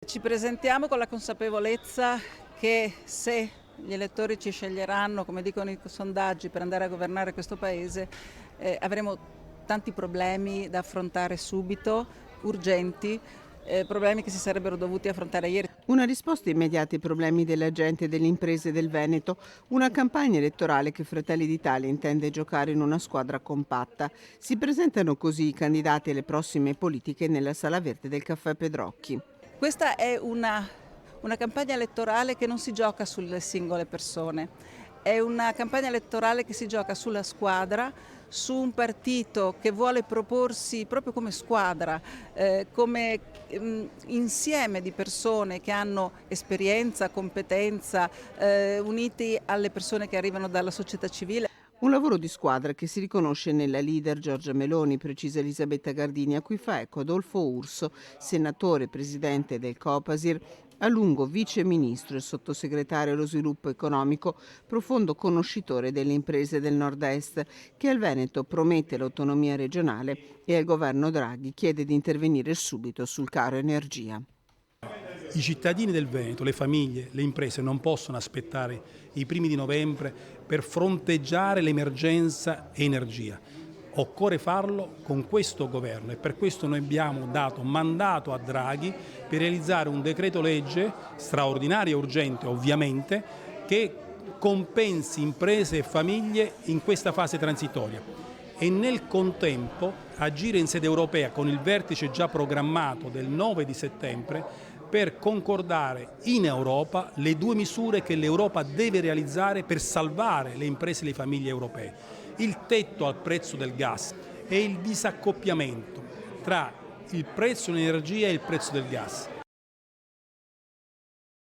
Ci presentiamo con la consapevolezza che se gli elettori ci sceglieranno, come dicono i sondaggi, per andare a governare questo Paese, avremo tanti problemi da affrontare subito, urgenti, problemi che si sarebbero dovuti affrontare ieri. Una risposta immediata ai problemi della gente e delle imprese del Veneto, una campagna elettorale che Fratelli d'Italia intende giocare in una squadra compatta. Si presentano così i candidati alle prossime politiche nella Sala Verde del Caffè Pedrocchi. Questa è una campagna elettorale che non si gioca sulle singole persone, è una campagna elettorale che si gioca sulla squadra, su un partito che vuole proporsi proprio come squadra, come insieme di persone che hanno esperienza, competenza, uniti alle persone che arrivano dalla società civile. Un lavoro di squadra che si riconosce nella leader Giorgia Meloni, precisa Elisabetta Gardini, a cui fa eco Adolfo Urso, senatore e presidente del Copasir, a lungo vice ministro e sottosegretario allo sviluppo economico, profondo conoscitore delle imprese del nord-est, che al Veneto promette l'autonomia regionale e al governo Draghi chiede di intervenire subito sul caro energia. I cittadini del Veneto, le famiglie, le imprese non possono aspettare i primi di novembre per fronteggiare l'emergenza energia. Occorre farlo con questo governo e per questo noi abbiamo dato mandato a Draghi per realizzare un decreto legge straordinario e urgente ovviamente che compensi imprese e famiglie in questa fase transitoria e nel contempo agire in sede europea con il vertice già programmato del 9 di settembre per concordare in Europa le due misure che l'Europa deve realizzare per salvare le imprese e le famiglie europee. Il tetto al prezzo del gas e il disaccoppiamento tra il prezzo dell'energia e il prezzo del gas.